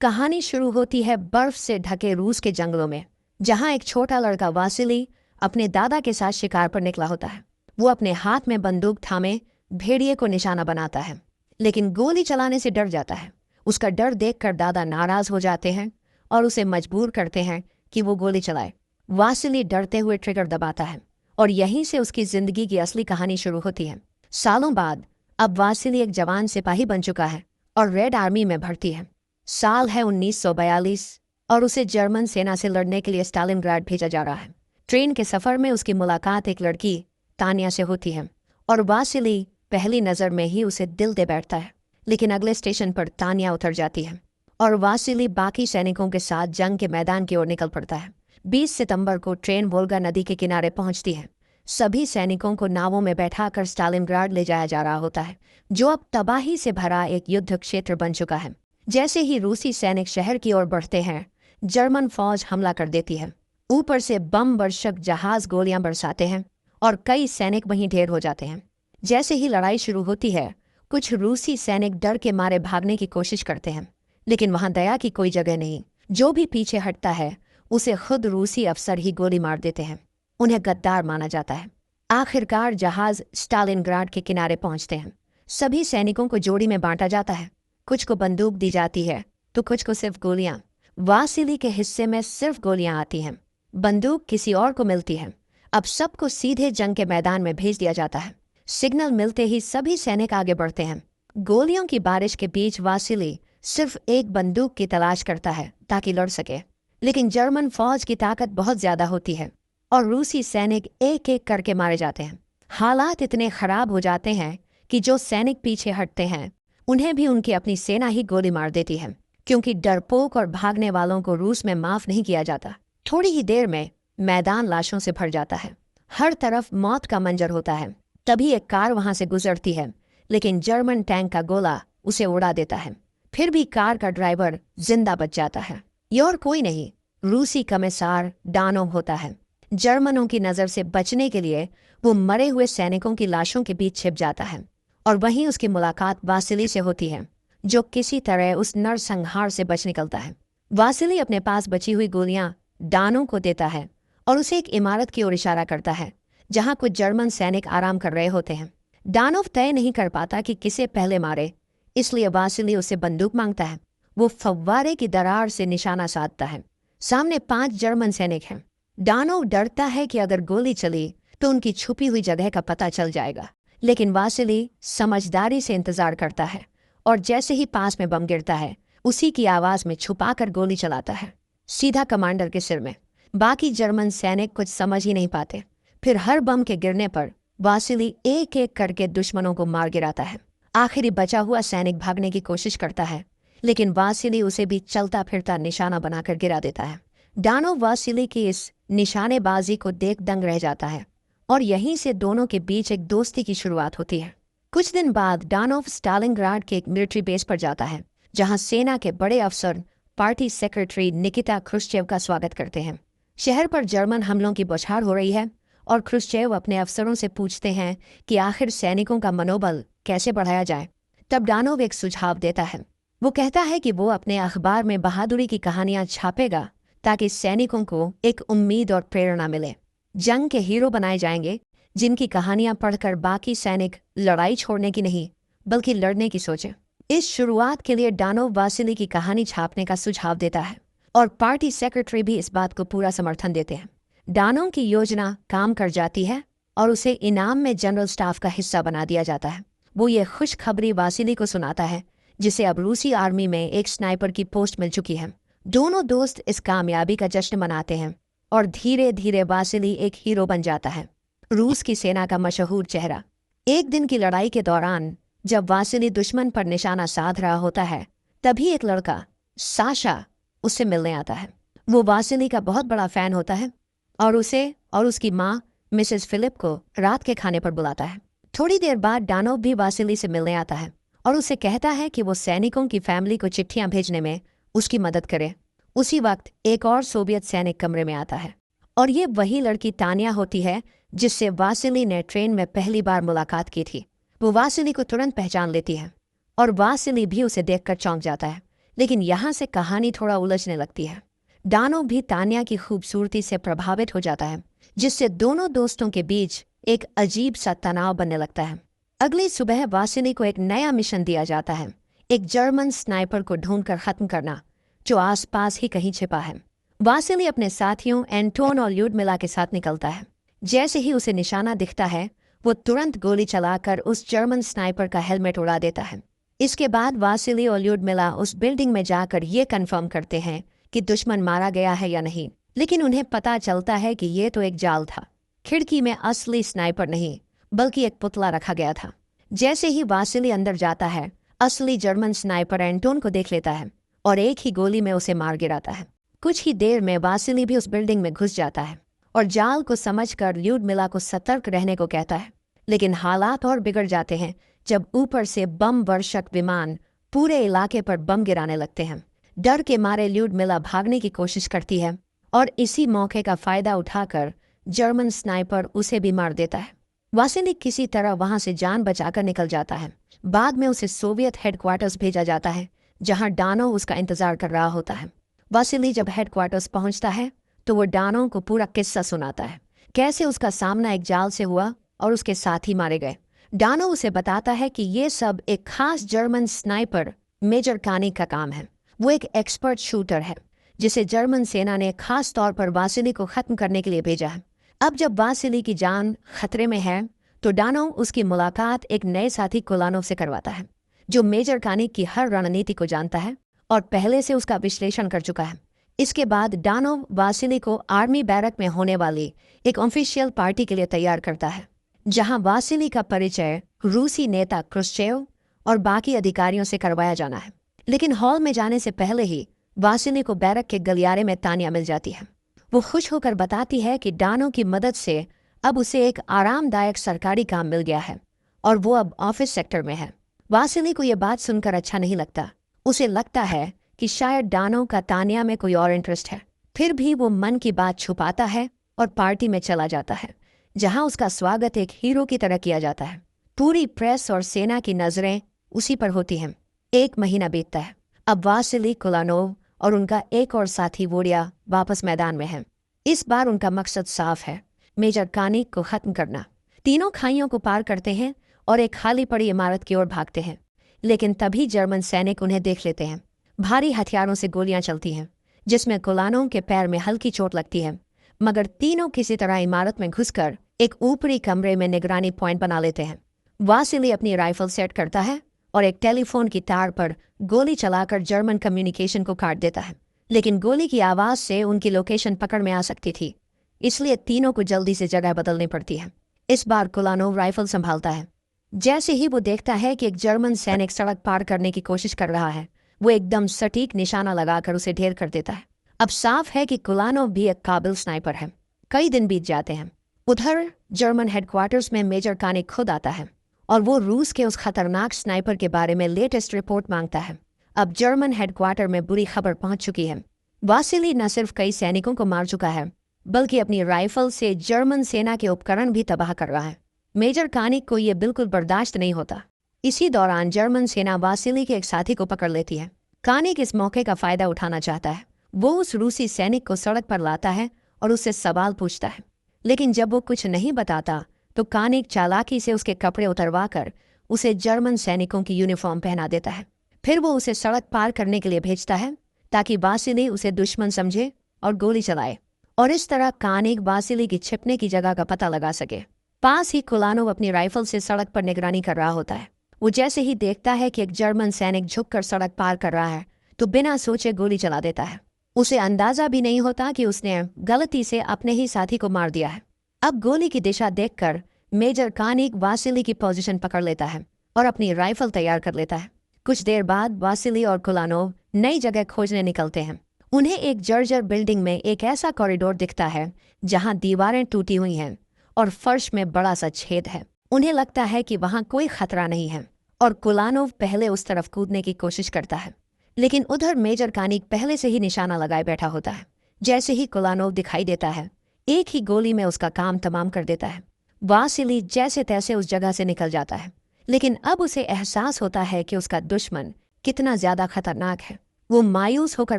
कहानी शुरू होती है बर्फ से ढके रूस के जंगलों में, जहां एक छोटा लड़का वासिली अपने दादा के साथ शिकार पर निकला होता है। वो अपने हाथ में बंदूक थामे भेड़िए को निशाना बनाता है, लेकिन गोली चलाने से डर जाता है। उसका डर देखकर दादा नाराज हो जाते हैं और उसे मजबूर करते हैं कि वो गोली चलाए। वासिली डरते हुए ट्रिगर दबाता है और यहीं से उसकी जिंदगी की असली कहानी शुरू होती है। सालों बाद अब वासिली एक जवान सिपाही बन चुका है और रेड आर्मी में भर्ती है। साल है 1942 और उसे जर्मन सेना से लड़ने के लिए स्टालिनग्राड भेजा जा रहा है। ट्रेन के सफर में उसकी मुलाकात एक लड़की तानिया से होती है और वासिली पहली नज़र में ही उसे दिल दे बैठता है। लेकिन अगले स्टेशन पर तानिया उतर जाती है और वासिली बाकी सैनिकों के साथ जंग के मैदान की ओर निकल पड़ता है। 20 सितंबर को ट्रेन वोल्गा नदी के किनारे पहुंचती है। सभी सैनिकों को नावों में बैठाकर स्टालिनग्राड ले जाया जा रहा होता है, जो अब तबाही से भरा एक युद्ध क्षेत्र बन चुका है। जैसे ही रूसी सैनिक शहर की ओर बढ़ते हैं, जर्मन फौज हमला कर देती है। ऊपर से बम वर्षक जहाज गोलियां बरसाते हैं और कई सैनिक वहीं ढेर हो जाते हैं। जैसे ही लड़ाई शुरू होती है, कुछ रूसी सैनिक डर के मारे भागने की कोशिश करते हैं, लेकिन वहां दया की कोई जगह नहीं। जो भी पीछे हटता है उसे खुद रूसी अफसर ही गोली मार देते हैं। उन्हें गद्दार माना जाता है। आखिरकार जहाज स्टालिनग्राड के किनारे पहुंचते हैं। सभी सैनिकों को जोड़ी में बांटा जाता है। कुछ को बंदूक दी जाती है तो कुछ को सिर्फ गोलियां। वासिली के हिस्से में सिर्फ गोलियां आती हैं, बंदूक किसी और को मिलती है। अब सबको सीधे जंग के मैदान में भेज दिया जाता है। सिग्नल मिलते ही सभी सैनिक आगे बढ़ते हैं। गोलियों की बारिश के बीच वासिली सिर्फ एक बंदूक की तलाश करता है ताकि लड़ सके, लेकिन जर्मन फौज की ताकत बहुत ज्यादा होती है और रूसी सैनिक एक एक करके मारे जाते हैं। हालात इतने खराब हो जाते हैं कि जो सैनिक पीछे हटते हैं उन्हें भी उनकी अपनी सेना ही गोली मार देती है, क्योंकि डरपोक और भागने वालों को रूस में माफ नहीं किया जाता। थोड़ी ही देर में मैदान लाशों से भर जाता है। हर तरफ मौत का मंजर होता है। तभी एक कार वहां से गुजरती है, लेकिन जर्मन टैंक का गोला उसे उड़ा देता है। फिर भी कार का ड्राइवर जिंदा बच जाता है। ये और कोई नहीं, रूसी कमिसार डानोव होता है। जर्मनों की नज़र से बचने के लिए वो मरे हुए सैनिकों की लाशों के बीच छिप जाता है और वहीं उसकी मुलाकात वासिली से होती है, जो किसी तरह उस नरसंहार से बच निकलता है। वासिली अपने पास बची हुई गोलियां डानोव को देता है और उसे एक इमारत की ओर इशारा करता है, जहां कुछ जर्मन सैनिक आराम कर रहे होते हैं। डानोव तय नहीं कर पाता कि किसे पहले मारे, इसलिए वासिली उससे बंदूक मांगता है। वो फव्वारे की दरार से निशाना साधता है। सामने 5 जर्मन सैनिक हैं। डानोव डरता है कि अगर गोली चली तो उनकी छुपी हुई जगह का पता चल जाएगा, लेकिन वासिली समझदारी से इंतजार करता है और जैसे ही पास में बम गिरता है, उसी की आवाज में छुपाकर गोली चलाता है, सीधा कमांडर के सिर में। बाकी जर्मन सैनिक कुछ समझ ही नहीं पाते। फिर हर बम के गिरने पर वासिली एक एक करके दुश्मनों को मार गिराता है। आखिरी बचा हुआ सैनिक भागने की कोशिश करता है, लेकिन वासिली उसे भी चलता फिरता निशाना बनाकर गिरा देता है। डानोव वासिली की इस निशानेबाजी को देख दंग रह जाता है और यहीं से दोनों के बीच एक दोस्ती की शुरुआत होती है। कुछ दिन बाद डानोव स्टालिनग्राड के एक मिलिट्री बेस पर जाता है, जहां सेना के बड़े अफसर पार्टी सेक्रेटरी निकिता क्रुश्चेव का स्वागत करते हैं। शहर पर जर्मन हमलों की बौछार हो रही है और क्रुश्चेव अपने अफसरों से पूछते हैं कि आखिर सैनिकों का मनोबल कैसे बढ़ाया जाए। तब डानोव एक सुझाव देता है। वो कहता है कि वो अपने अखबार में बहादुरी की कहानियां छापेगा ताकि सैनिकों को एक उम्मीद और प्रेरणा मिले। जंग के हीरो बनाए जाएंगे, जिनकी कहानियां पढ़कर बाकी सैनिक लड़ाई छोड़ने की नहीं बल्कि लड़ने की सोचें। इस शुरुआत के लिए डानोव वासिली की कहानी छापने का सुझाव देता है और पार्टी सेक्रेटरी भी इस बात को पूरा समर्थन देते हैं। डानोव की योजना काम कर जाती है और उसे इनाम में जनरल स्टाफ का हिस्सा बना दिया जाता है। वो ये खुशखबरी वासिली को सुनाता है, जिसे अब रूसी आर्मी में एक स्नाइपर की पोस्ट मिल चुकी है। दोनों दोस्त इस कामयाबी का जश्न मनाते हैं और धीरे धीरे वासिली एक हीरो बन जाता है, रूस की सेना का मशहूर चेहरा। एक दिन की लड़ाई के दौरान जब वासिली दुश्मन पर निशाना साध रहा होता है, तभी एक लड़का साशा उससे मिलने आता है। वो वासिली का बहुत बड़ा फैन होता है और उसे और उसकी माँ मिसेस फिलिप को रात के खाने पर बुलाता है। थोड़ी देर बाद डानोव भी वासिली से मिलने आता है और उसे कहता है कि वो सैनिकों की फैमिली को चिट्ठियां भेजने में उसकी मदद करे। उसी वक्त एक और सोवियत सैनिक कमरे में आता है और ये वही लड़की तानिया होती है जिससे वासिली ने ट्रेन में पहली बार मुलाकात की थी। वो वासिली को तुरंत पहचान लेती है और वासिली भी उसे देखकर चौंक जाता है, लेकिन यहाँ से कहानी थोड़ा उलझने लगती है। डानो भी तान्या की खूबसूरती से प्रभावित हो जाता है, जिससे दोनों दोस्तों के बीच एक अजीब सा तनाव बनने लगता है। अगली सुबह वासिली को एक नया मिशन दिया जाता है, एक जर्मन स्नाइपर को ढूंढकर खत्म करना, जो आसपास ही कहीं छिपा है। वासिली अपने साथियों एंटोन और ल्यूडमिला के साथ निकलता है। जैसे ही उसे निशाना दिखता है, वो तुरंत गोली चलाकर उस जर्मन स्नाइपर का हेलमेट उड़ा देता है। इसके बाद वासिली और ल्यूडमिला उस बिल्डिंग में जाकर ये कंफर्म करते हैं कि दुश्मन मारा गया है या नहीं, लेकिन उन्हें पता चलता है कि ये तो एक जाल था। खिड़की में असली स्नाइपर नहीं, बल्कि एक पुतला रखा गया था। जैसे ही वासिली अंदर जाता है, असली जर्मन स्नाइपर एंटोन को देख लेता है और एक ही गोली में उसे मार गिराता है। कुछ ही देर में वासिली भी उस बिल्डिंग में घुस जाता है और जाल को समझकर ल्यूडमिला को सतर्क रहने को कहता है। लेकिन हालात और बिगड़ जाते हैं जब ऊपर से बम वर्षक विमान पूरे इलाके पर बम गिराने लगते हैं। डर के मारे ल्यूडमिला भागने की कोशिश करती है और इसी मौके का फायदा उठाकर जर्मन स्नाइपर उसे भी मार देता है। वासिली किसी तरह वहां से जान बचाकर निकल जाता है। बाद में उसे सोवियत हेडक्वार्टर्स भेजा जाता है, जहां डानो उसका इंतजार कर रहा होता है। वासिली जब हेडक्वार्टर्स पहुंचता है तो वो डानो को पूरा किस्सा सुनाता है, कैसे उसका सामना एक जाल से हुआ और उसके साथी मारे गए। डानो उसे बताता है कि ये सब एक खास जर्मन स्नाइपर मेजर कानिक का काम है। वो एक एक्सपर्ट शूटर है जिसे जर्मन सेना ने खास तौर पर वासिली को खत्म करने के लिए भेजा है। अब जब वासिली की जान खतरे में है तो डानो उसकी मुलाकात एक नए साथी कोलानोव से करवाता है, जो मेजर कानिक की हर रणनीति को जानता है और पहले से उसका विश्लेषण कर चुका है। इसके बाद डानो वासिली को आर्मी बैरक में होने वाली एक ऑफिशियल पार्टी के लिए तैयार करता है, जहां वासिली का परिचय रूसी नेता क्रुश्चेव और बाकी अधिकारियों से करवाया जाना है। लेकिन हॉल में जाने से पहले ही वासिली को बैरक के गलियारे में तान्या मिल जाती है। वो खुश होकर बताती है कि डानो की मदद से अब उसे एक आरामदायक सरकारी काम मिल गया है और वो अब ऑफिस सेक्टर में है। वासिली को यह बात सुनकर अच्छा नहीं लगता। उसे लगता है कि शायद डानो का तान्या में कोई और इंटरेस्ट है। फिर भी वो मन की बात छुपाता है और पार्टी में चला जाता है, जहां उसका स्वागत एक हीरो की तरह किया जाता है। पूरी प्रेस और सेना की नजरें उसी पर होती हैं। 1 महीना बीतता है। अब वासिली, कोलानोव और उनका एक और साथी वोडिया वापस मैदान में हैं। इस बार उनका मकसद साफ है, मेजर कानिक को खत्म करना। तीनों खाइयों को पार करते हैं और एक खाली पड़ी इमारत की ओर भागते हैं। लेकिन तभी जर्मन सैनिक उन्हें देख लेते हैं। भारी हथियारों से गोलियां चलती हैं, जिसमें कोलानोव के पैर में हल्की चोट लगती है, मगर तीनों किसी तरह इमारत में घुसकर एक ऊपरी कमरे में निगरानी पॉइंट बना लेते हैं। वासिली अपनी राइफल सेट करता है और एक टेलीफोन की तार पर गोली चलाकर जर्मन कम्युनिकेशन को काट देता है। लेकिन गोली की आवाज से उनकी लोकेशन पकड़ में आ सकती थी, इसलिए तीनों को जल्दी से जगह बदलनी पड़ती है। इस बार कोलानोव राइफल संभालता है। जैसे ही वो देखता है कि एक जर्मन सैनिक सड़क पार करने की कोशिश कर रहा है, वो एकदम सटीक निशाना लगाकर उसे ढेर कर देता है। अब साफ है कि कोलानोव भी एक काबिल स्नाइपर है। कई दिन बीत जाते हैं। उधर जर्मन हेडक्वार्टर्स में मेजर कानिक खुद आता है और वो रूस के उस खतरनाक स्नाइपर के बारे में लेटेस्ट रिपोर्ट मांगता है। अब जर्मन हेडक्वार्टर में बुरी खबर पहुंच चुकी है। वासिली न सिर्फ कई सैनिकों को मार चुका है, बल्कि अपनी राइफल से जर्मन सेना के उपकरण भी तबाह कर रहा है। मेजर कानिक को यह बिल्कुल बर्दाश्त नहीं होता। इसी दौरान जर्मन सेना वासिली के एक साथी को पकड़ लेती है। कानिक इस मौके का फायदा उठाना चाहता है। वो उस रूसी सैनिक को सड़क पर लाता है और उससे सवाल पूछता है, लेकिन जब वो कुछ नहीं बताता तो कानिक चालाकी से उसके कपड़े उतरवाकर उसे जर्मन सैनिकों की यूनिफॉर्म पहना देता है। फिर वो उसे सड़क पार करने के लिए भेजता है ताकि वासिली उसे दुश्मन समझे और गोली चलाए, और इस तरह कानिक वासिली की छिपने की जगह का पता लगा सके। पास ही कोलानोव अपनी राइफल से सड़क पर निगरानी कर रहा होता है। वो जैसे ही देखता है कि एक जर्मन सैनिक झुककर सड़क पार कर रहा है तो बिना सोचे गोली चला देता है। उसे अंदाजा भी नहीं होता कि उसने गलती से अपने ही साथी को मार दिया है। अब गोली की दिशा देखकर मेजर कानिक वासिली की पोजीशन पकड़ लेता है और अपनी राइफल तैयार कर लेता है। कुछ देर बाद वासिली और कोलानोव नई जगह खोजने निकलते हैं। उन्हें एक जर्जर बिल्डिंग में एक ऐसा कॉरिडोर दिखता है जहां दीवारें टूटी हुई हैं और फर्श में बड़ा सा छेद है। उन्हें लगता है कि वहां कोई खतरा नहीं है और कोलानोव पहले उस तरफ कूदने की कोशिश करता है, लेकिन उधर मेजर कानिक पहले से ही निशाना लगाए बैठा होता है। जैसे ही कोलानोव दिखाई देता है, एक ही गोली में उसका काम तमाम कर देता है। वासिली जैसे तैसे उस जगह से निकल जाता है, लेकिन अब उसे एहसास होता है कि उसका दुश्मन कितना ज्यादा खतरनाक है। वो मायूस होकर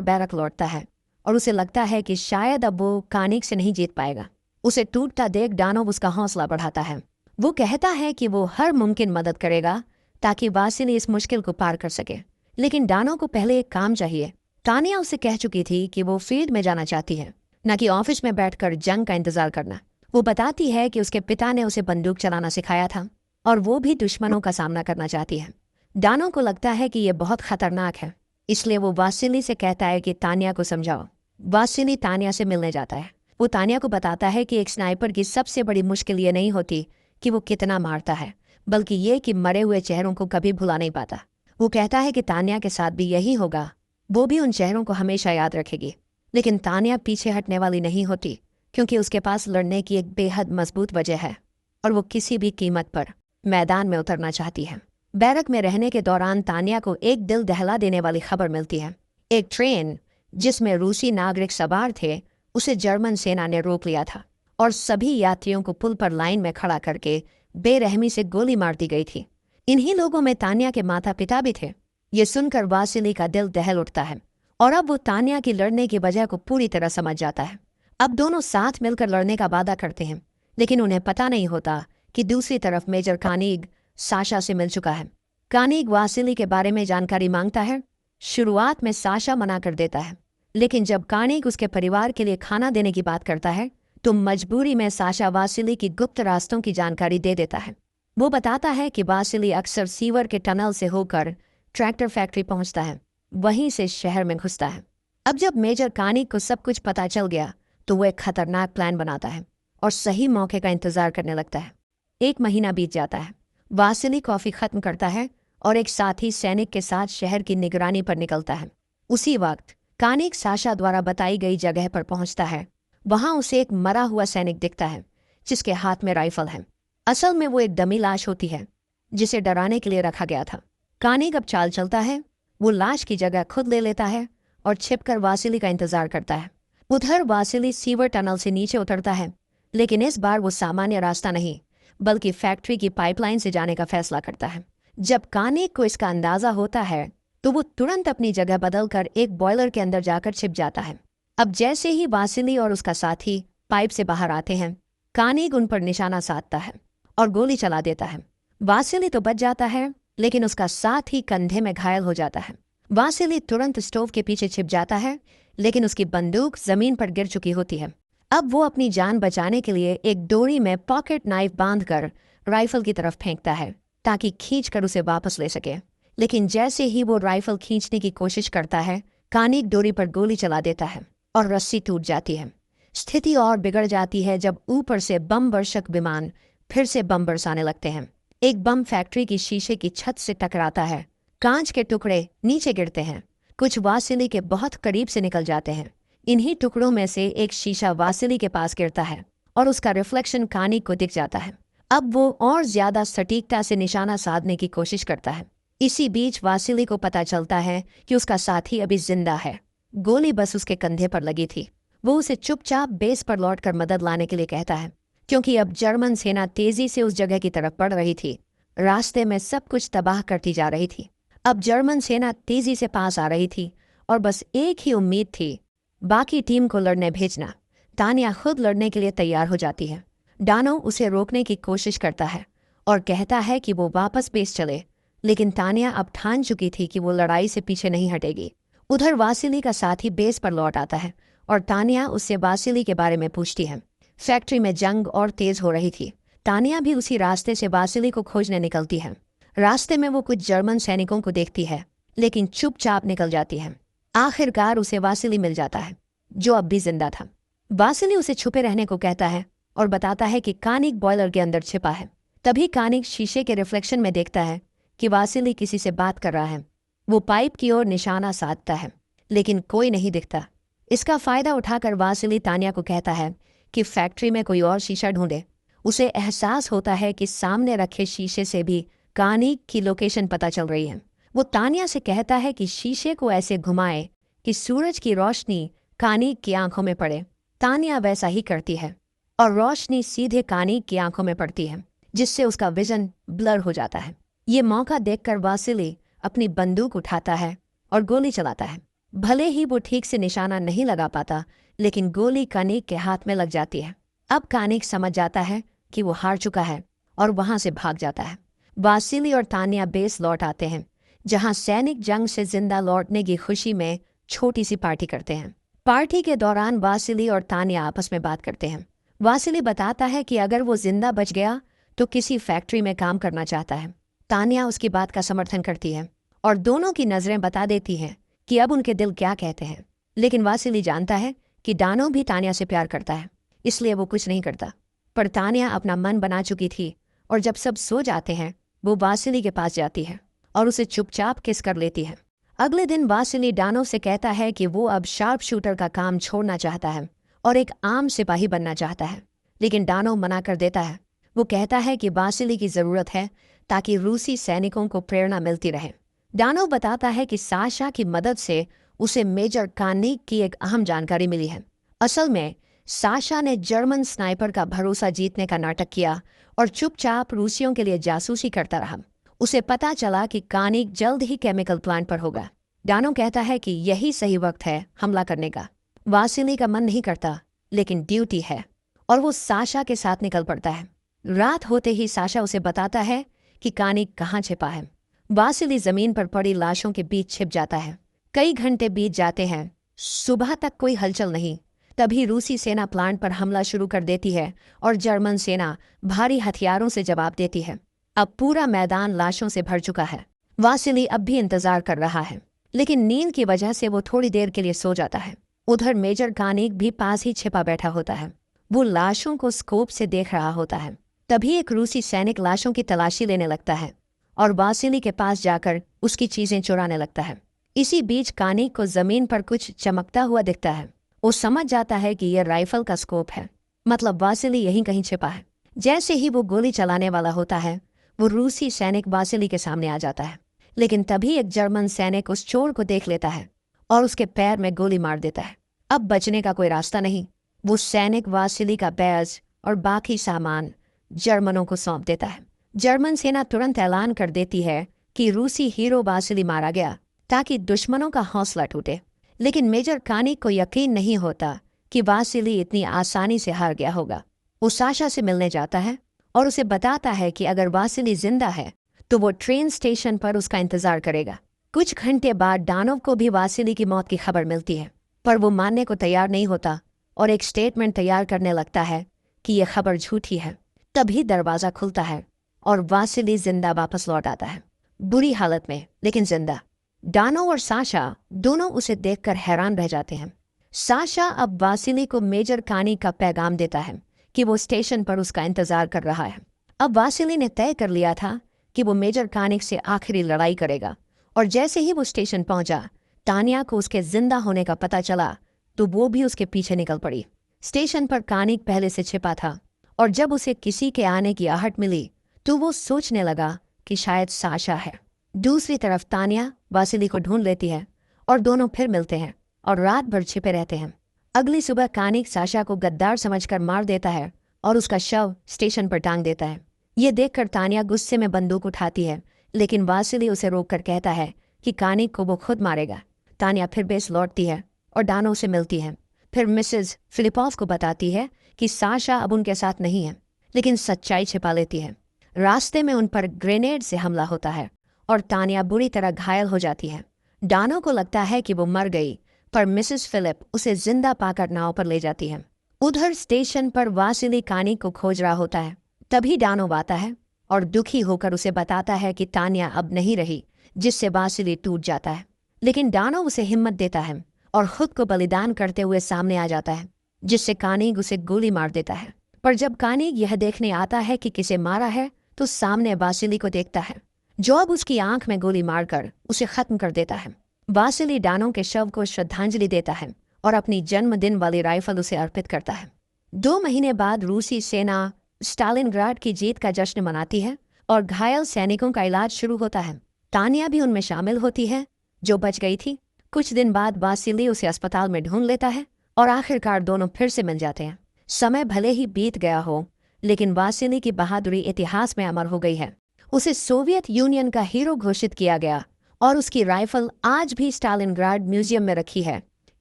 बैरक लौटता है और उसे लगता है कि शायद अब वो कानिक से नहीं जीत पाएगा। उसे टूटता देख डानोव उसका हौसला बढ़ाता है। वो कहता है कि वो हर मुमकिन मदद करेगा ताकि वासिली इस मुश्किल को पार कर सके। लेकिन डानो को पहले एक काम चाहिए। तानिया उसे कह चुकी थी कि वो फील्ड में जाना चाहती है, न कि ऑफिस में बैठकर जंग का इंतजार करना। वो बताती है कि उसके पिता ने उसे बंदूक चलाना सिखाया था और वो भी दुश्मनों का सामना करना चाहती है। डानो को लगता है कि यह बहुत खतरनाक है, इसलिए वो वासिली से कहता है कि तानिया को समझाओ। वासिली तानिया से मिलने जाता है। वो तानिया को बताता है कि एक स्नाइपर की सबसे बड़ी मुश्किल ये नहीं होती कि वो कितना मारता है, बल्कि ये कि मरे हुए चेहरों को कभी भुला नहीं पाता। वो कहता है कि तानिया के साथ भी यही होगा, वो भी उन चेहरों को हमेशा याद रखेगी। लेकिन तानिया पीछे हटने वाली नहीं होती, क्योंकि उसके पास लड़ने की एक बेहद मजबूत वजह है और वो किसी भी कीमत पर मैदान में उतरना चाहती है। बैरक में रहने के दौरान तानिया को एक दिल दहला देने वाली खबर मिलती है। एक ट्रेन जिसमें रूसी नागरिक सवार थे उसे जर्मन सेना ने रोक लिया था और सभी यात्रियों को पुल पर लाइन में खड़ा करके बेरहमी से गोली मार दी गई थी। इन्हीं लोगों में तानिया के माता पिता भी थे। ये सुनकर वासिली का दिल दहल उठता है और अब वो तानिया की लड़ने की वजह को पूरी तरह समझ जाता है। अब दोनों साथ मिलकर लड़ने का वादा करते हैं, लेकिन उन्हें पता नहीं होता कि दूसरी तरफ मेजर कानिग साशा से मिल चुका है। कानिग वासिली के बारे में जानकारी मांगता है। शुरुआत में साशा मना कर देता है, लेकिन जब कानिग उसके परिवार के लिए खाना देने की बात करता है तो मजबूरी में साशा वासिली की गुप्त रास्तों की जानकारी दे देता है। वो बताता है कि वासिली अक्सर सीवर के टनल से होकर ट्रैक्टर फैक्ट्री पहुंचता है, वहीं से शहर में घुसता है। अब जब मेजर कानिग को सब कुछ पता चल गया तो वो एक खतरनाक प्लान बनाता है और सही मौके का इंतजार करने लगता है। 1 महीना बीत जाता है। वासिली कॉफी खत्म करता है और एक साथी सैनिक के साथ शहर की निगरानी पर निकलता है। उसी वक्त कानिग साशा द्वारा बताई गई जगह पर पहुंचता है। वहां उसे एक मरा हुआ सैनिक दिखता है जिसके हाथ में राइफल है। असल में वो एक डमी लाश होती है जिसे डराने के लिए रखा गया था। कानिग अब चाल चलता है। वो लाश की जगह खुद ले लेता है और छिपकर वासिली का इंतजार करता है। उधर वासिली सीवर टनल से नीचे उतरता है, लेकिन इस बार वो सामान्य रास्ता नहीं बल्कि फैक्ट्री की पाइपलाइन से जाने का फैसला करता है। जब कानिग को इसका अंदाजा होता है तो वो तुरंत अपनी जगह बदलकर एक बॉयलर के अंदर जाकर छिप जाता है। अब जैसे ही वासिली और उसका साथी पाइप से बाहर आते हैं, कानिग उन पर निशाना साधता है और गोली चला देता है। वासिली तो बच जाता है, लेकिन उसका साथी कंधे में घायल हो जाता है। वासिली तुरंत स्टोव के पीछे छिप जाता है, लेकिन उसकी बंदूक जमीन पर गिर चुकी होती है। अब वो अपनी जान बचाने के लिए एक डोरी में पॉकेट नाइफ बांधकर राइफल की तरफ फेंकता है ताकि खींचकर उसे वापस ले सके। लेकिन जैसे ही वो राइफल खींचने की कोशिश करता है, कानिग डोरी पर गोली चला देता है और रस्सी टूट जाती है। स्थिति और बिगड़ जाती है जब ऊपर से बम वर्षक विमान फिर से बम बरसाने लगते हैं। एक बम फैक्ट्री की शीशे की छत से टकराता है। कांच के टुकड़े नीचे गिरते हैं। कुछ वासिली के बहुत करीब से निकल जाते हैं। इन्हीं टुकड़ों में से एक शीशा वासिली के पास गिरता है और उसका रिफ्लेक्शन कानिग को दिख जाता है। अब वो और ज्यादा सटीकता से निशाना साधने की कोशिश करता है। इसी बीच वासिली को पता चलता है कि उसका साथी अभी जिंदा है। गोली बस उसके कंधे पर लगी थी। वो उसे चुपचाप बेस पर लौटकर मदद लाने के लिए कहता है, क्योंकि अब जर्मन सेना तेजी से उस जगह की तरफ बढ़ रही थी। रास्ते में सब कुछ तबाह करती जा रही थी। अब जर्मन सेना तेजी से पास आ रही थी और बस एक ही उम्मीद थी, बाकी टीम को लड़ने भेजना। तानिया खुद लड़ने के लिए तैयार हो जाती है। डानो उसे रोकने की कोशिश करता है और कहता है कि वो वापस बेस चले, लेकिन तानिया अब ठान चुकी थी कि वो लड़ाई से पीछे नहीं हटेगी। उधर वासिली का साथी बेस पर लौट आता है और तानिया उससे वासिली के बारे में पूछती है। फैक्ट्री में जंग और तेज हो रही थी। तानिया भी उसी रास्ते से वासिली को खोजने निकलती है। रास्ते में वो कुछ जर्मन सैनिकों को देखती है, लेकिन चुपचाप निकल जाती है। आखिरकार उसे वासिली मिल जाता है, जो अब भी जिंदा था। वासिली उसे छुपे रहने को कहता है और बताता है कि कानिग बॉयलर के अंदर छिपा है। तभी कानिग शीशे के रिफ्लेक्शन में देखता है कि वासिली किसी से बात कर रहा है। वो पाइप की ओर निशाना साधता है, लेकिन कोई नहीं दिखता। इसका फायदा उठाकर वासिली तानिया को कहता है कि फैक्ट्री में कोई और शीशा ढूंढे। उसे एहसास होता है कि सामने रखे शीशे से भी कानिग की लोकेशन पता चल रही है। वो तानिया से कहता है कि शीशे को ऐसे घुमाए कि सूरज की रोशनी कानिग की आंखों में पड़े। तानिया वैसा ही करती है और रोशनी सीधे कानिग की आंखों में पड़ती है, जिससे उसका विजन ब्लर हो जाता है। ये मौका देखकर वासिली अपनी बंदूक उठाता है और गोली चलाता है। भले ही वो ठीक से निशाना नहीं लगा पाता, लेकिन गोली कानिक के हाथ में लग जाती है। अब कानिक समझ जाता है कि वो हार चुका है और वहां से भाग जाता है। वासिली और तानिया बेस लौट आते हैं, जहां सैनिक जंग से जिंदा लौटने की खुशी में छोटी सी पार्टी करते हैं। पार्टी के दौरान वासिली और तानिया आपस में बात करते हैं। वासिली बताता है कि अगर वो जिंदा बच गया तो किसी फैक्ट्री में काम करना चाहता है। तानिया उसकी बात का समर्थन करती है और दोनों की नजरें बता देती हैं कि अब उनके दिल क्या कहते हैं। लेकिन वासिली जानता है कि डानो भी तानिया से प्यार करता है, इसलिए वो कुछ नहीं करता। पर तानिया अपना मन बना चुकी थी और जब सब सो जाते हैं वो वासिली के पास जाती है और उसे चुपचाप किस कर लेती है। अगले दिन वासिली डानो से कहता है कि वो अब शार्प शूटर का काम छोड़ना चाहता है और एक आम सिपाही बनना चाहता है, लेकिन डानो मना कर देता है। वो कहता है कि वासिली की ज़रूरत है ताकि रूसी सैनिकों को प्रेरणा मिलती रहे। डानो बताता है कि साशा की मदद से उसे मेजर कानिक की एक अहम जानकारी मिली है। असल में साशा ने जर्मन स्नाइपर का भरोसा जीतने का नाटक किया और चुपचाप रूसियों के लिए जासूसी करता रहा। उसे पता चला कि कानिक जल्द ही केमिकल प्लांट पर होगा। डानो कहता है कि यही सही वक्त है हमला करने का। वासिली का मन नहीं करता, लेकिन ड्यूटी है और वो साशा के साथ निकल पड़ता है। रात होते ही साशा उसे बताता है कि कानिक कहाँ छिपा है। वासिली जमीन पर पड़ी लाशों के बीच छिप जाता है। कई घंटे बीत जाते हैं, सुबह तक कोई हलचल नहीं। तभी रूसी सेना प्लांट पर हमला शुरू कर देती है और जर्मन सेना भारी हथियारों से जवाब देती है। अब पूरा मैदान लाशों से भर चुका है। वासिली अब भी इंतजार कर रहा है, लेकिन नींद की वजह से वो थोड़ी देर के लिए सो जाता है। उधर मेजर कानिक भी पास ही छिपा बैठा होता है। वो लाशों को स्कोप से देख रहा होता है। तभी एक रूसी सैनिक लाशों की तलाशी लेने लगता है और वासिली के पास जाकर उसकी चीजें चुराने लगता है। इसी बीच कानिक को जमीन पर कुछ चमकता हुआ दिखता है। वो समझ जाता है कि यह राइफल का स्कोप है, मतलब वासिली यहीं कहीं छिपा है। जैसे ही वो गोली चलाने वाला होता है, वो रूसी सैनिक वासिली के सामने आ जाता है। लेकिन तभी एक जर्मन सैनिक उस चोर को देख लेता है और उसके पैर में गोली मार देता है। अब बचने का कोई रास्ता नहीं। वो सैनिक वासिली का बैज और बाकी सामान जर्मनों को सौंप देता है। जर्मन सेना तुरंत ऐलान कर देती है कि रूसी हीरो वासिली मारा गया, ताकि दुश्मनों का हौसला टूटे। लेकिन मेजर कानिक को यकीन नहीं होता कि वासिली इतनी आसानी से हार गया होगा। वो साशा से मिलने जाता है और उसे बताता है कि अगर वासिली जिंदा है तो वो ट्रेन स्टेशन पर उसका इंतजार करेगा। कुछ घंटे बाद डानोव को भी वासिली की मौत की खबर मिलती है, पर वो मानने को तैयार नहीं होता और एक स्टेटमेंट तैयार करने लगता है कि यह खबर झूठी है। तभी दरवाज़ा खुलता है और वासिली जिंदा वापस लौट आता है, बुरी हालत में लेकिन जिंदा। डानो और साशा दोनों उसे देखकर हैरान रह जाते हैं। साशा अब वासिली को मेजर कानिक का पैगाम देता है कि वो स्टेशन पर उसका इंतजार कर रहा है। अब वासिली ने तय कर लिया था कि वो मेजर कानिक से आखिरी लड़ाई करेगा, और जैसे ही वो स्टेशन पहुंचा, तानिया को उसके जिंदा होने का पता चला तो वो भी उसके पीछे निकल पड़ी। स्टेशन पर कानिक पहले से छिपा था और जब उसे किसी के आने की आहट मिली तो वो सोचने लगा कि शायद साशा है। दूसरी तरफ तानिया वासिली को ढूंढ लेती है और दोनों फिर मिलते हैं और रात भर छिपे रहते हैं। अगली सुबह कानिक साशा को गद्दार समझकर मार देता है और उसका शव स्टेशन पर टांग देता है। ये देखकर तानिया गुस्से में बंदूक उठाती है, लेकिन वासिली उसे रोककर कहता है कि कानिक को वो खुद मारेगा। तानिया फिर बेस लौटती है और डानो से मिलती है। फिर मिसेस फिलिपोव को बताती है कि साशा अब उनके साथ नहीं है, लेकिन सच्चाई छिपा लेती है। रास्ते में उन पर ग्रेनेड से हमला होता है और तानिया बुरी तरह घायल हो जाती है। डानो को लगता है कि वो मर गई, पर मिसेस फिलिप उसे जिंदा पाकर नाव पर ले जाती है। उधर स्टेशन पर वासिली कानिक को खोज रहा होता है। तभी डानो आता है और दुखी होकर उसे बताता है कि तानिया अब नहीं रही, जिससे वासिली टूट जाता है। लेकिन डानो उसे हिम्मत देता है और खुद को बलिदान करते हुए सामने आ जाता है, जिससे कानिक उसे गोली मार देता है। पर जब कानिक यह देखने आता है कि किसे मारा है, तो सामने वासिली को देखता है, जो अब उसकी आंख में गोली मारकर उसे खत्म कर देता है। वासिली डानो के शव को श्रद्धांजलि देता है और अपनी जन्मदिन वाली राइफल उसे अर्पित करता है। 2 महीने बाद रूसी सेना स्टालिनग्राड की जीत का जश्न मनाती है और घायल सैनिकों का इलाज शुरू होता है। तानिया भी उनमें शामिल होती है, जो बच गई थी। कुछ दिन बाद वासिली उसे अस्पताल में ढूंढ लेता है और आखिरकार दोनों फिर से मिल जाते हैं। समय भले ही बीत गया हो, लेकिन वासिली की बहादुरी इतिहास में अमर हो गई है। उसे सोवियत यूनियन का हीरो घोषित किया गया और उसकी राइफल आज भी स्टालिनग्राड म्यूजियम में रखी है,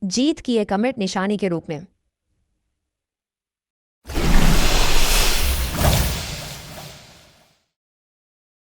जीत की एक अमिट निशानी के रूप में।